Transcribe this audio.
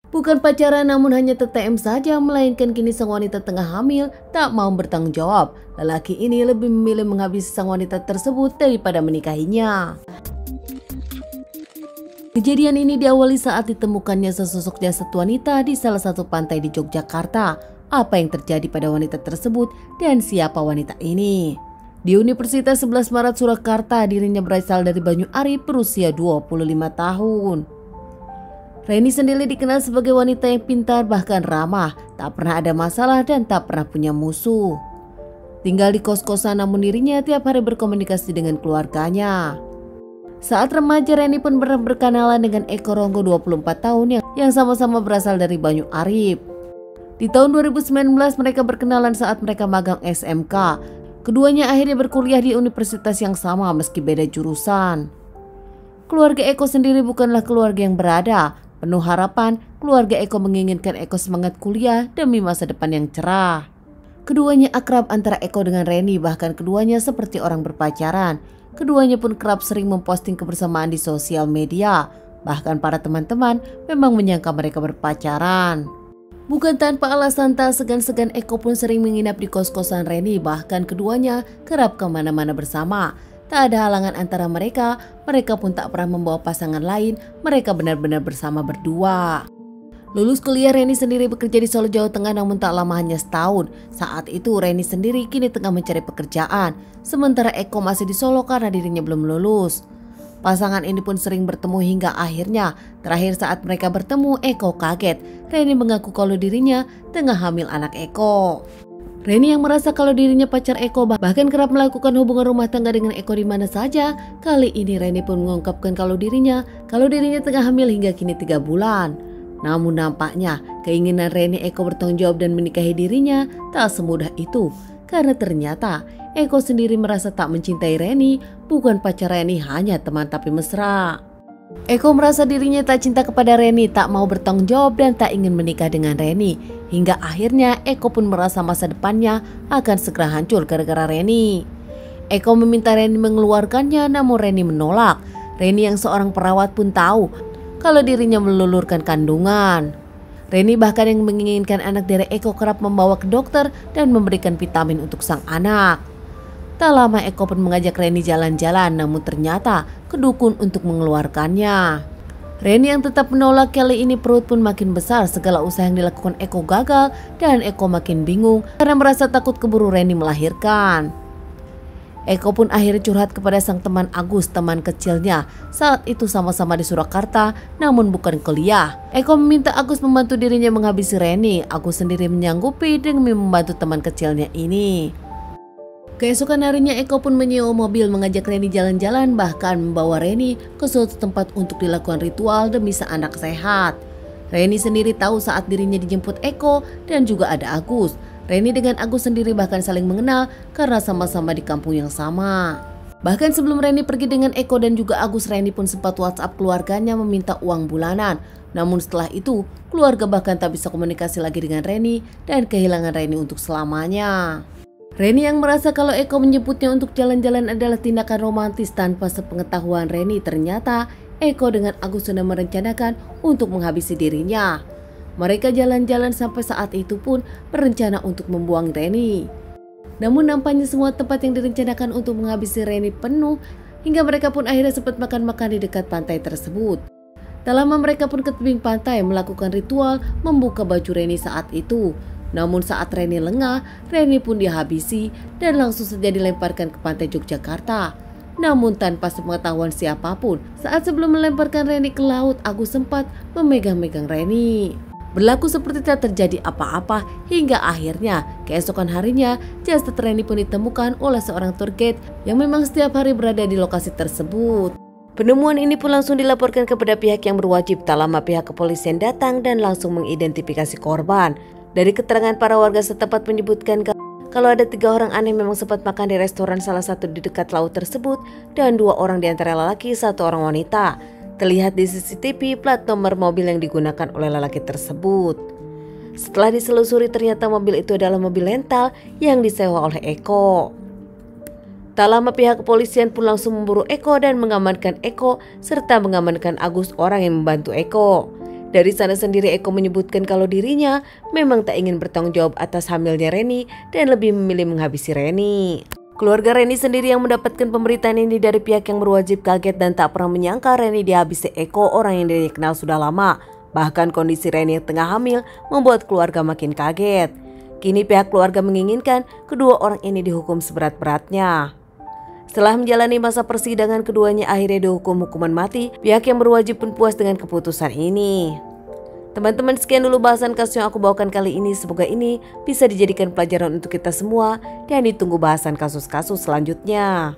Bukan pacaran namun hanya TTM saja, melainkan kini sang wanita tengah hamil tak mau bertanggung jawab. Lelaki ini lebih memilih menghabisi sang wanita tersebut daripada menikahinya. Kejadian ini diawali saat ditemukannya sesosok jasad wanita di salah satu pantai di Yogyakarta. Apa yang terjadi pada wanita tersebut dan siapa wanita ini? Di Universitas 11 Maret Surakarta, dirinya berasal dari Banyuari, berusia 25 tahun. Reni sendiri dikenal sebagai wanita yang pintar bahkan ramah, tak pernah ada masalah dan tak pernah punya musuh. Tinggal di kos-kosan namun dirinya tiap hari berkomunikasi dengan keluarganya. Saat remaja, Reni pun pernah berkenalan dengan Eko Ronggo 24 tahun yang sama-sama berasal dari Banyuari. Di tahun 2019 mereka berkenalan saat mereka magang SMK. Keduanya akhirnya berkuliah di universitas yang sama meski beda jurusan. Keluarga Eko sendiri bukanlah keluarga yang berada. Penuh harapan, keluarga Eko menginginkan Eko semangat kuliah demi masa depan yang cerah. Keduanya akrab antara Eko dengan Reni, bahkan keduanya seperti orang berpacaran. Keduanya pun kerap sering memposting kebersamaan di sosial media. Bahkan para teman-teman memang menyangka mereka berpacaran. Bukan tanpa alasan, tak segan-segan Eko pun sering menginap di kos-kosan Reni. Bahkan keduanya kerap kemana-mana bersama. Tak ada halangan antara mereka pun tak pernah membawa pasangan lain, mereka benar-benar bersama berdua. Lulus kuliah, Reni sendiri bekerja di Solo, Jawa Tengah, namun tak lama hanya setahun. Saat itu Reni sendiri kini tengah mencari pekerjaan, sementara Eko masih di Solo karena dirinya belum lulus. Pasangan ini pun sering bertemu hingga akhirnya terakhir saat mereka bertemu, Eko kaget. Reni mengaku kalau dirinya tengah hamil anak Eko. Reni yang merasa kalau dirinya pacar Eko bahkan kerap melakukan hubungan rumah tangga dengan Eko di mana saja. Kali ini Reni pun mengungkapkan kalau dirinya tengah hamil hingga kini 3 bulan. Namun nampaknya keinginan Reni Eko bertanggung jawab dan menikahi dirinya tak semudah itu. Karena ternyata Eko sendiri merasa tak mencintai Reni, bukan pacar Reni, hanya teman tapi mesra. Eko merasa dirinya tak cinta kepada Reni, tak mau bertanggung jawab dan tak ingin menikah dengan Reni. Hingga akhirnya Eko pun merasa masa depannya akan segera hancur gara-gara Reni. Eko meminta Reni mengeluarkannya namun Reni menolak. Reni yang seorang perawat pun tahu kalau dirinya melulurkan kandungan. Reni bahkan yang menginginkan anak dari Eko kerap membawa ke dokter dan memberikan vitamin untuk sang anak. Tak lama Eko pun mengajak Reni jalan-jalan, namun ternyata kedukun untuk mengeluarkannya. Reni yang tetap menolak, kali ini perut pun makin besar. Segala usaha yang dilakukan Eko gagal dan Eko makin bingung karena merasa takut keburu Reni melahirkan. Eko pun akhirnya curhat kepada sang teman Agus, teman kecilnya. Saat itu sama-sama di Surakarta namun bukan kuliah. Eko meminta Agus membantu dirinya menghabisi Reni. Agus sendiri menyanggupi demi membantu teman kecilnya ini. Keesokan harinya Eko pun menyewa mobil mengajak Reni jalan-jalan, bahkan membawa Reni ke suatu tempat untuk dilakukan ritual demi sang anak sehat. Reni sendiri tahu saat dirinya dijemput Eko dan juga ada Agus. Reni dengan Agus sendiri bahkan saling mengenal karena sama-sama di kampung yang sama. Bahkan sebelum Reni pergi dengan Eko dan juga Agus, Reni pun sempat WhatsApp keluarganya meminta uang bulanan. Namun setelah itu keluarga bahkan tak bisa komunikasi lagi dengan Reni dan kehilangan Reni untuk selamanya. Reni yang merasa kalau Eko menyebutnya untuk jalan-jalan adalah tindakan romantis tanpa sepengetahuan Reni, ternyata Eko dengan Agus sudah merencanakan untuk menghabisi dirinya. Mereka jalan-jalan sampai saat itu pun berencana untuk membuang Reni. Namun nampaknya semua tempat yang direncanakan untuk menghabisi Reni penuh hingga mereka pun akhirnya sempat makan-makan di dekat pantai tersebut. Tak lama mereka pun ke tebing pantai melakukan ritual membuka baju Reni saat itu. Namun saat Reni lengah, Reni pun dihabisi dan langsung saja dilemparkan ke pantai Yogyakarta. Namun tanpa sepengetahuan siapapun, saat sebelum melemparkan Reni ke laut, Agus sempat memegang-megang Reni. Berlaku seperti tak terjadi apa-apa hingga akhirnya keesokan harinya jasad Reni pun ditemukan oleh seorang tour guide yang memang setiap hari berada di lokasi tersebut. Penemuan ini pun langsung dilaporkan kepada pihak yang berwajib. Tak lama pihak kepolisian datang dan langsung mengidentifikasi korban. Dari keterangan para warga setempat menyebutkan kalau ada 3 orang aneh memang sempat makan di restoran salah satu di dekat laut tersebut dan 2 orang di antara lelaki, 1 orang wanita. Terlihat di CCTV plat nomor mobil yang digunakan oleh lelaki tersebut. Setelah diselusuri ternyata mobil itu adalah mobil rental yang disewa oleh Eko. Tak lama pihak kepolisian pun langsung memburu Eko dan mengamankan Eko serta mengamankan Agus, orang yang membantu Eko. Dari sana sendiri Eko menyebutkan kalau dirinya memang tak ingin bertanggung jawab atas hamilnya Reni dan lebih memilih menghabisi Reni. Keluarga Reni sendiri yang mendapatkan pemberitaan ini dari pihak yang berwajib kaget dan tak pernah menyangka Reni dihabisi Eko, orang yang dirinya kenal sudah lama. Bahkan kondisi Reni yang tengah hamil membuat keluarga makin kaget. Kini pihak keluarga menginginkan kedua orang ini dihukum seberat-beratnya. Setelah menjalani masa persidangan, keduanya akhirnya dihukum hukuman mati. Pihak yang berwajib pun puas dengan keputusan ini. Teman-teman, sekian dulu bahasan kasus yang aku bawakan kali ini. Semoga ini bisa dijadikan pelajaran untuk kita semua dan ditunggu bahasan kasus-kasus selanjutnya.